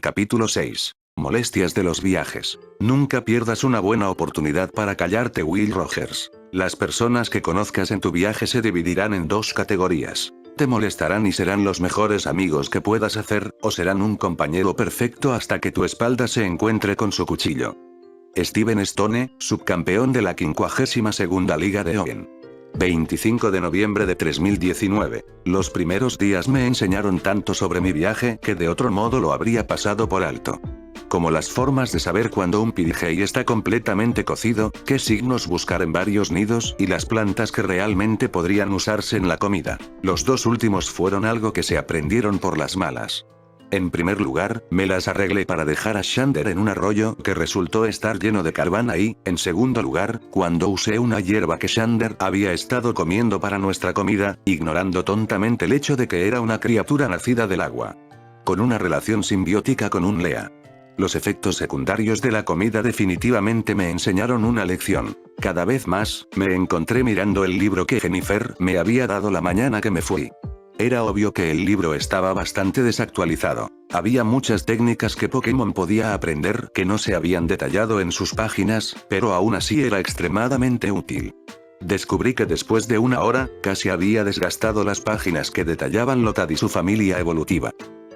Capítulo 6. Molestias de los viajes. Nunca pierdas una buena oportunidad para callarte, Will Rogers. Las personas que conozcas en tu viaje se dividirán en dos categorías. Te molestarán y serán los mejores amigos que puedas hacer, o serán un compañero perfecto hasta que tu espalda se encuentre con su cuchillo. Steven Stone, subcampeón de la 52ª Liga de Owen. 25 de noviembre de 3019. Los primeros días me enseñaron tanto sobre mi viaje que de otro modo lo habría pasado por alto. Como las formas de saber cuando un PDJ está completamente cocido, qué signos buscar en varios nidos y las plantas que realmente podrían usarse en la comida. Los dos últimos fueron algo que se aprendieron por las malas. En primer lugar, me las arreglé para dejar a Xander en un arroyo que resultó estar lleno de carbón ahí. En segundo lugar, cuando usé una hierba que Xander había estado comiendo para nuestra comida, ignorando tontamente el hecho de que era una criatura nacida del agua. Con una relación simbiótica con un Lea. Los efectos secundarios de la comida definitivamente me enseñaron una lección. Cada vez más, me encontré mirando el libro que Jennifer me había dado la mañana que me fui. Era obvio que el libro estaba bastante desactualizado. Había muchas técnicas que Pokémon podía aprender que no se habían detallado en sus páginas, pero aún así era extremadamente útil. Descubrí que después de una hora, casi había desgastado las páginas que detallaban Lotad y su familia evolutiva.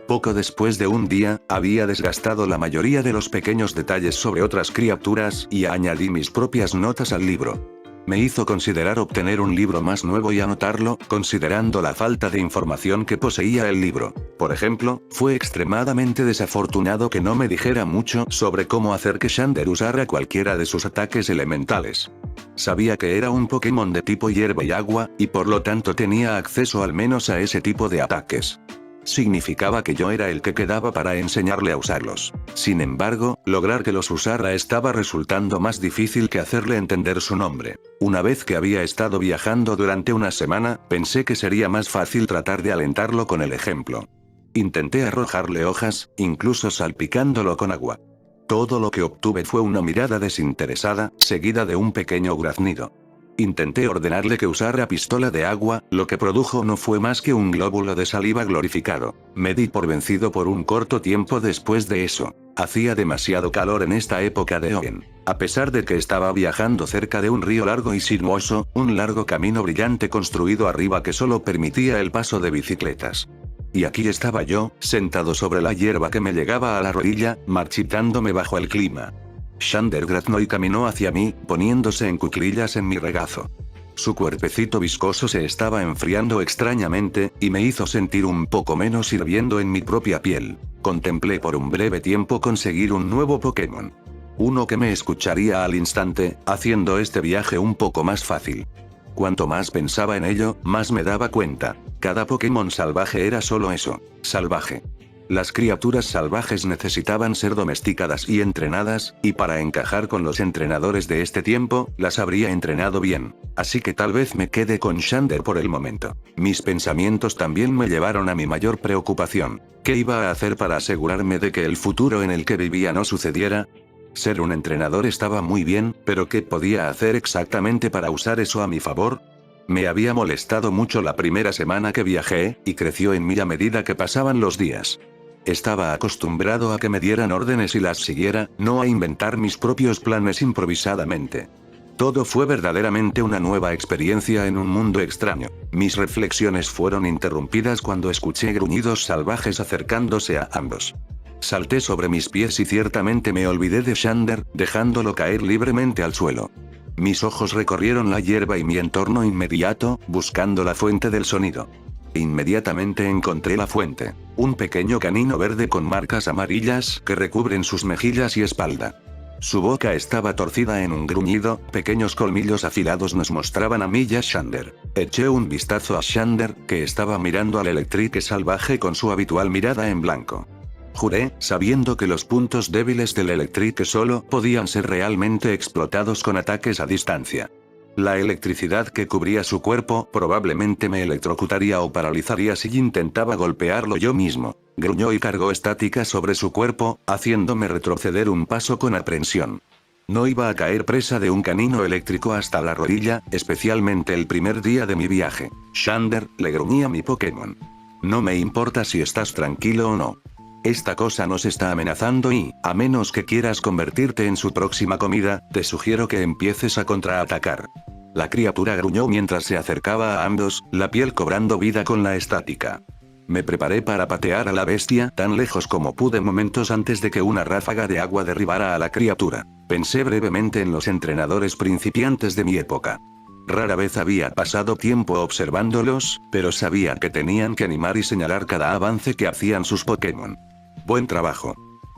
Poco después de un día, había desgastado la mayoría de los pequeños detalles sobre otras criaturas y añadí mis propias notas al libro. Me hizo considerar obtener un libro más nuevo y anotarlo, considerando la falta de información que poseía el libro. Por ejemplo, fue extremadamente desafortunado que no me dijera mucho sobre cómo hacer que Xander usara cualquiera de sus ataques elementales. Sabía que era un Pokémon de tipo hierba y agua, y por lo tanto tenía acceso al menos a ese tipo de ataques. Significaba que yo era el que quedaba para enseñarle a usarlos. Sin embargo, lograr que los usara estaba resultando más difícil que hacerle entender su nombre. Una vez que había estado viajando durante una semana, pensé que sería más fácil tratar de alentarlo con el ejemplo. Intenté arrojarle hojas, incluso salpicándolo con agua. Todo lo que obtuve fue una mirada desinteresada, seguida de un pequeño graznido. Intenté ordenarle que usara pistola de agua, lo que produjo no fue más que un glóbulo de saliva glorificado. Me di por vencido por un corto tiempo después de eso. Hacía demasiado calor en esta época de Owen. A pesar de que estaba viajando cerca de un río largo y sinuoso, un largo camino brillante construido arriba que solo permitía el paso de bicicletas. Y aquí estaba yo, sentado sobre la hierba que me llegaba a la rodilla, marchitándome bajo el clima. Xander graznó y caminó hacia mí, poniéndose en cuclillas en mi regazo. Su cuerpecito viscoso se estaba enfriando extrañamente, y me hizo sentir un poco menos hirviendo en mi propia piel. Contemplé por un breve tiempo conseguir un nuevo Pokémon. Uno que me escucharía al instante, haciendo este viaje un poco más fácil. Cuanto más pensaba en ello, más me daba cuenta. Cada Pokémon salvaje era solo eso, salvaje. Las criaturas salvajes necesitaban ser domesticadas y entrenadas, y para encajar con los entrenadores de este tiempo, las habría entrenado bien. Así que tal vez me quede con Xander por el momento. Mis pensamientos también me llevaron a mi mayor preocupación. ¿Qué iba a hacer para asegurarme de que el futuro en el que vivía no sucediera? Ser un entrenador estaba muy bien, pero ¿qué podía hacer exactamente para usar eso a mi favor? Me había molestado mucho la primera semana que viajé, y creció en mí a medida que pasaban los días. Estaba acostumbrado a que me dieran órdenes y las siguiera, no a inventar mis propios planes improvisadamente. Todo fue verdaderamente una nueva experiencia en un mundo extraño. Mis reflexiones fueron interrumpidas cuando escuché gruñidos salvajes acercándose a ambos. Salté sobre mis pies y ciertamente me olvidé de Xander, dejándolo caer libremente al suelo. Mis ojos recorrieron la hierba y mi entorno inmediato, buscando la fuente del sonido. Inmediatamente encontré la fuente. Un pequeño canino verde con marcas amarillas que recubren sus mejillas y espalda. Su boca estaba torcida en un gruñido, pequeños colmillos afilados nos mostraban a mí y a Xander. Eché un vistazo a Xander, que estaba mirando al Electric salvaje con su habitual mirada en blanco. Juré, sabiendo que los puntos débiles del Electric solo podían ser realmente explotados con ataques a distancia. La electricidad que cubría su cuerpo probablemente me electrocutaría o paralizaría si intentaba golpearlo yo mismo. Gruñó y cargó estática sobre su cuerpo, haciéndome retroceder un paso con aprensión. No iba a caer presa de un canino eléctrico hasta la rodilla, especialmente el primer día de mi viaje. Xander, le gruñí a mi Pokémon. No me importa si estás tranquilo o no. Esta cosa nos está amenazando y, a menos que quieras convertirte en su próxima comida, te sugiero que empieces a contraatacar. La criatura gruñó mientras se acercaba a ambos, la piel cobrando vida con la estática. Me preparé para patear a la bestia tan lejos como pude momentos antes de que una ráfaga de agua derribara a la criatura. Pensé brevemente en los entrenadores principiantes de mi época. Rara vez había pasado tiempo observándolos, pero sabía que tenían que animar y señalar cada avance que hacían sus Pokémon. Buen trabajo.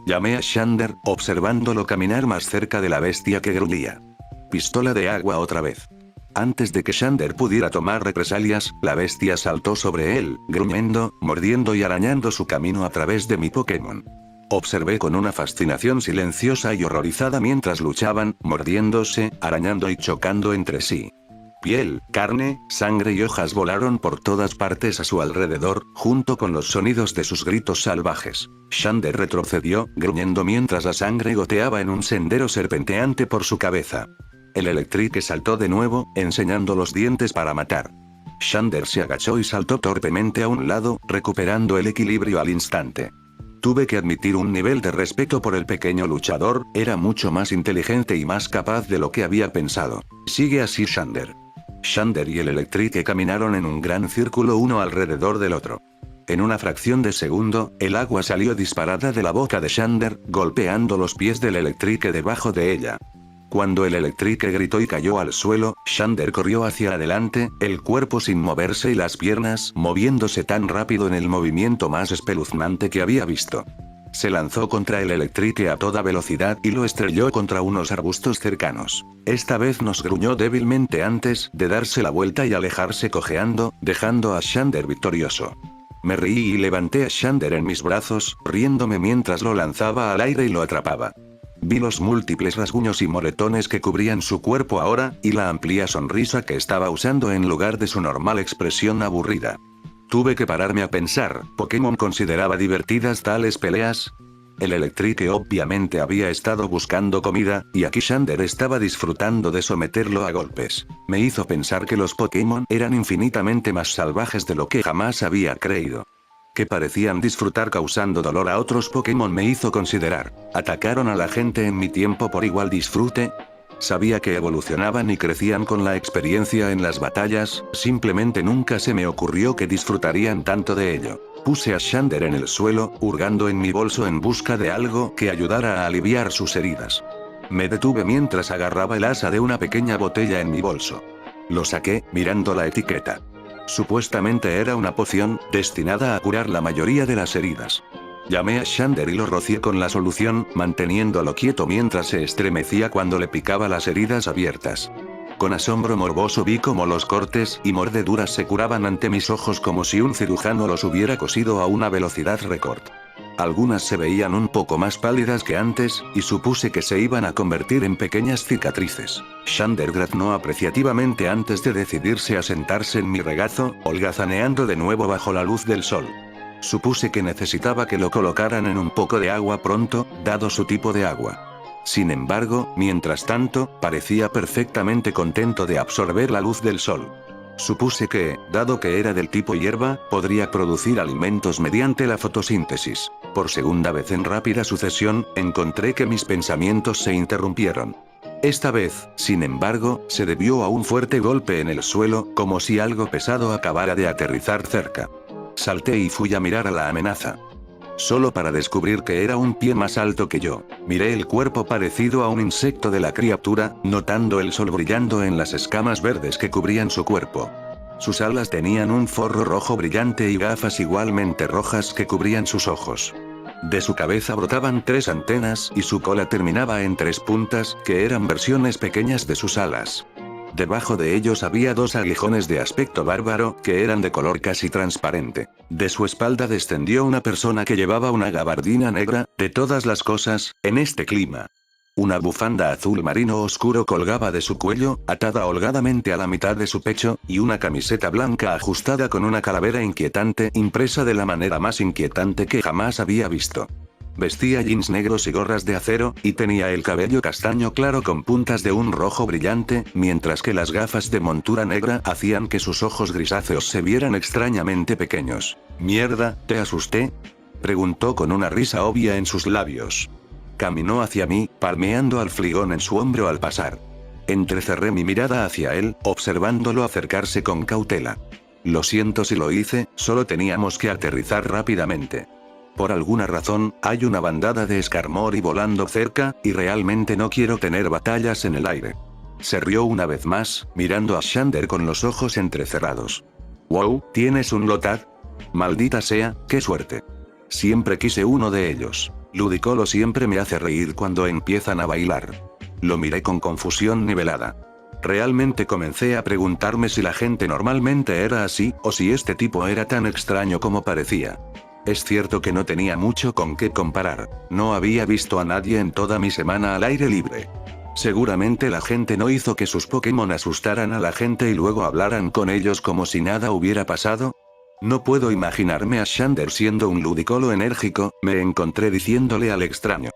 Llamé a Xander, observándolo caminar más cerca de la bestia que gruñía. Pistola de agua otra vez. Antes de que Xander pudiera tomar represalias, la bestia saltó sobre él, gruñendo, mordiendo y arañando su camino a través de mi Pokémon. Observé con una fascinación silenciosa y horrorizada mientras luchaban, mordiéndose, arañando y chocando entre sí. Piel, carne, sangre y hojas volaron por todas partes a su alrededor, junto con los sonidos de sus gritos salvajes. Xander retrocedió, gruñendo mientras la sangre goteaba en un sendero serpenteante por su cabeza. El Electric saltó de nuevo, enseñando los dientes para matar. Xander se agachó y saltó torpemente a un lado, recuperando el equilibrio al instante. Tuve que admitir un nivel de respeto por el pequeño luchador, era mucho más inteligente y más capaz de lo que había pensado. Sigue así Xander. Xander y el Electric caminaron en un gran círculo uno alrededor del otro. En una fracción de segundo, el agua salió disparada de la boca de Xander, golpeando los pies del Electric debajo de ella. Cuando el Electric gritó y cayó al suelo, Xander corrió hacia adelante, el cuerpo sin moverse y las piernas moviéndose tan rápido en el movimiento más espeluznante que había visto. Se lanzó contra el Electric a toda velocidad y lo estrelló contra unos arbustos cercanos. Esta vez nos gruñó débilmente antes de darse la vuelta y alejarse cojeando, dejando a Xander victorioso. Me reí y levanté a Xander en mis brazos, riéndome mientras lo lanzaba al aire y lo atrapaba. Vi los múltiples rasguños y moretones que cubrían su cuerpo ahora, y la amplia sonrisa que estaba usando en lugar de su normal expresión aburrida. Tuve que pararme a pensar, ¿Pokémon consideraba divertidas tales peleas? El Electric obviamente había estado buscando comida, y aquí Xander estaba disfrutando de someterlo a golpes. Me hizo pensar que los Pokémon eran infinitamente más salvajes de lo que jamás había creído. Que parecían disfrutar causando dolor a otros Pokémon me hizo considerar, ¿atacaron a la gente en mi tiempo por igual disfrute? Sabía que evolucionaban y crecían con la experiencia en las batallas, simplemente nunca se me ocurrió que disfrutarían tanto de ello. Puse a Xander en el suelo, hurgando en mi bolso en busca de algo que ayudara a aliviar sus heridas. Me detuve mientras agarraba el asa de una pequeña botella en mi bolso. Lo saqué, mirando la etiqueta. Supuestamente era una poción, destinada a curar la mayoría de las heridas. Llamé a Xander y lo rocié con la solución, manteniéndolo quieto mientras se estremecía cuando le picaba las heridas abiertas. Con asombro morboso vi cómo los cortes y mordeduras se curaban ante mis ojos como si un cirujano los hubiera cosido a una velocidad récord. Algunas se veían un poco más pálidas que antes, y supuse que se iban a convertir en pequeñas cicatrices. Xander graznó apreciativamente antes de decidirse a sentarse en mi regazo, holgazaneando de nuevo bajo la luz del sol. Supuse que necesitaba que lo colocaran en un poco de agua pronto, dado su tipo de agua. Sin embargo, mientras tanto, parecía perfectamente contento de absorber la luz del sol. Supuse que, dado que era del tipo hierba, podría producir alimentos mediante la fotosíntesis. Por segunda vez en rápida sucesión, encontré que mis pensamientos se interrumpieron. Esta vez, sin embargo, se debió a un fuerte golpe en el suelo, como si algo pesado acabara de aterrizar cerca. Salté y fui a mirar a la amenaza. Solo para descubrir que era un pie más alto que yo. Miré el cuerpo parecido a un insecto de la criatura, notando el sol brillando en las escamas verdes que cubrían su cuerpo. Sus alas tenían un forro rojo brillante y gafas igualmente rojas que cubrían sus ojos. De su cabeza brotaban 3 antenas y su cola terminaba en 3 puntas, que eran versiones pequeñas de sus alas. Debajo de ellos había 2 aguijones de aspecto bárbaro, que eran de color casi transparente. De su espalda descendió una persona que llevaba una gabardina negra, de todas las cosas, en este clima. Una bufanda azul marino oscuro colgaba de su cuello, atada holgadamente a la mitad de su pecho, y una camiseta blanca ajustada con una calavera inquietante impresa de la manera más inquietante que jamás había visto. Vestía jeans negros y gorras de acero, y tenía el cabello castaño claro con puntas de un rojo brillante, mientras que las gafas de montura negra hacían que sus ojos grisáceos se vieran extrañamente pequeños. «Mierda, ¿te asusté?». Preguntó con una risa obvia en sus labios. Caminó hacia mí, palmeando al Fligón en su hombro al pasar. Entrecerré mi mirada hacia él, observándolo acercarse con cautela. Lo siento si lo hice, solo teníamos que aterrizar rápidamente. Por alguna razón, hay una bandada de Skarmory volando cerca, y realmente no quiero tener batallas en el aire. Se rió una vez más, mirando a Xander con los ojos entrecerrados. «Wow, ¿tienes un Lotad? Maldita sea, qué suerte. Siempre quise uno de ellos. Ludicolo siempre me hace reír cuando empiezan a bailar». Lo miré con confusión nivelada. Realmente comencé a preguntarme si la gente normalmente era así, o si este tipo era tan extraño como parecía. Es cierto que no tenía mucho con qué comparar, no había visto a nadie en toda mi semana al aire libre. Seguramente la gente no hizo que sus Pokémon asustaran a la gente y luego hablaran con ellos como si nada hubiera pasado. No puedo imaginarme a Xander siendo un Ludicolo enérgico, me encontré diciéndole al extraño.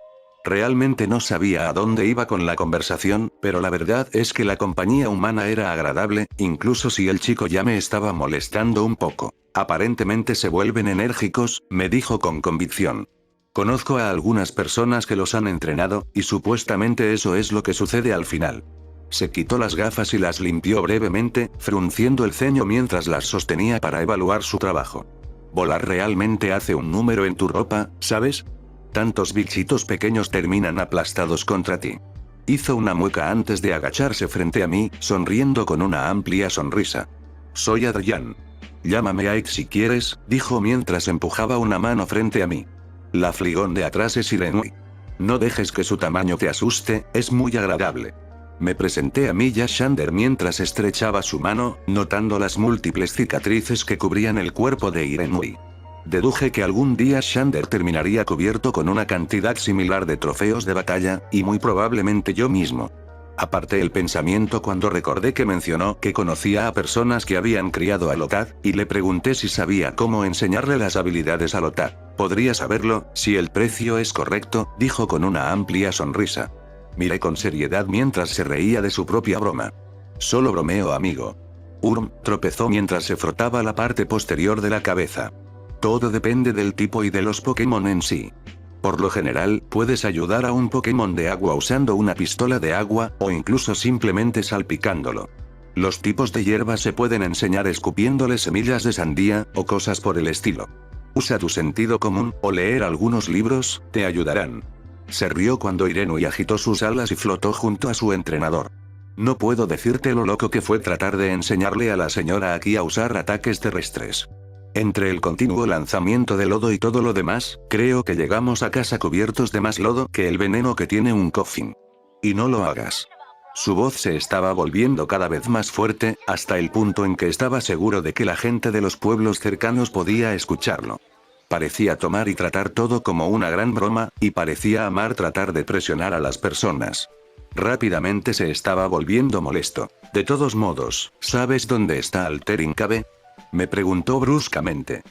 Realmente no sabía a dónde iba con la conversación, pero la verdad es que la compañía humana era agradable, incluso si el chico ya me estaba molestando un poco. Aparentemente se vuelven enérgicos, me dijo con convicción. Conozco a algunas personas que los han entrenado, y supuestamente eso es lo que sucede al final. Se quitó las gafas y las limpió brevemente, frunciendo el ceño mientras las sostenía para evaluar su trabajo. Volar realmente hace un número en tu ropa, ¿sabes? Tantos bichitos pequeños terminan aplastados contra ti. Hizo una mueca antes de agacharse frente a mí, sonriendo con una amplia sonrisa. Soy Adrián. Llámame Ike si quieres, dijo mientras empujaba una mano frente a mí. La Fligón de atrás es Irenui. No dejes que su tamaño te asuste, es muy agradable. Me presenté a mí y a Xander mientras estrechaba su mano, notando las múltiples cicatrices que cubrían el cuerpo de Irenui. Deduje que algún día Xander terminaría cubierto con una cantidad similar de trofeos de batalla, y muy probablemente yo mismo. Aparté el pensamiento cuando recordé que mencionó que conocía a personas que habían criado a Lotad, y le pregunté si sabía cómo enseñarle las habilidades a Lotad. Podría saberlo, si el precio es correcto, dijo con una amplia sonrisa. Miré con seriedad mientras se reía de su propia broma. Solo bromeo, amigo. Urm tropezó mientras se frotaba la parte posterior de la cabeza. Todo depende del tipo y de los Pokémon en sí. Por lo general, puedes ayudar a un Pokémon de agua usando una pistola de agua, o incluso simplemente salpicándolo. Los tipos de hierbas se pueden enseñar escupiéndole semillas de sandía, o cosas por el estilo. Usa tu sentido común, o leer algunos libros, te ayudarán. Se rió cuando Irenui agitó sus alas y flotó junto a su entrenador. No puedo decirte lo loco que fue tratar de enseñarle a la señora aquí a usar ataques terrestres. Entre el continuo lanzamiento de lodo y todo lo demás, creo que llegamos a casa cubiertos de más lodo que el veneno que tiene un coffin. Y no lo hagas. Su voz se estaba volviendo cada vez más fuerte, hasta el punto en que estaba seguro de que la gente de los pueblos cercanos podía escucharlo. Parecía tomar y tratar todo como una gran broma, y parecía amar tratar de presionar a las personas. Rápidamente se estaba volviendo molesto. De todos modos, ¿sabes dónde está Altering Cave? Me preguntó bruscamente.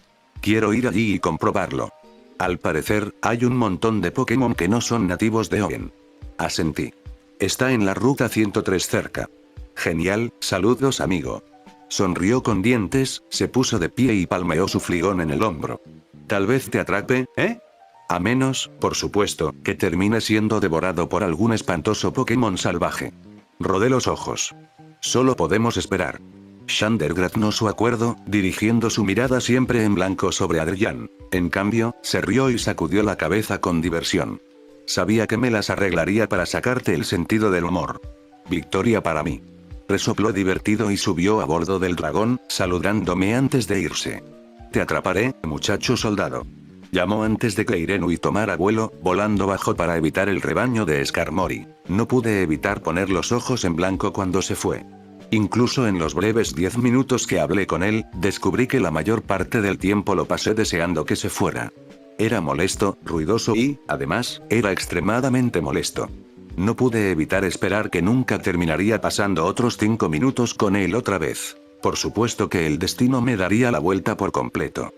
Quiero ir allí y comprobarlo. Al parecer, hay un montón de Pokémon que no son nativos de Hoenn. Asentí. Está en la ruta 103 cerca. Genial, saludos amigo. Sonrió con dientes, se puso de pie y palmeó su Fligón en el hombro. Tal vez te atrape, ¿eh? A menos, por supuesto, que termine siendo devorado por algún espantoso Pokémon salvaje. Rodé los ojos. Solo podemos esperar. Xander graznó su acuerdo, dirigiendo su mirada siempre en blanco sobre Adrián. En cambio, se rió y sacudió la cabeza con diversión. Sabía que me las arreglaría para sacarte el sentido del humor. Victoria para mí. Resopló divertido y subió a bordo del dragón, saludándome antes de irse. Te atraparé, muchacho soldado. Llamó antes de que Irenui tomara vuelo, volando bajo para evitar el rebaño de Skarmory. No pude evitar poner los ojos en blanco cuando se fue. Incluso en los breves 10 minutos que hablé con él, descubrí que la mayor parte del tiempo lo pasé deseando que se fuera. Era molesto, ruidoso y, además, era extremadamente molesto. No pude evitar esperar que nunca terminaría pasando otros 5 minutos con él otra vez. Por supuesto que el destino me daría la vuelta por completo.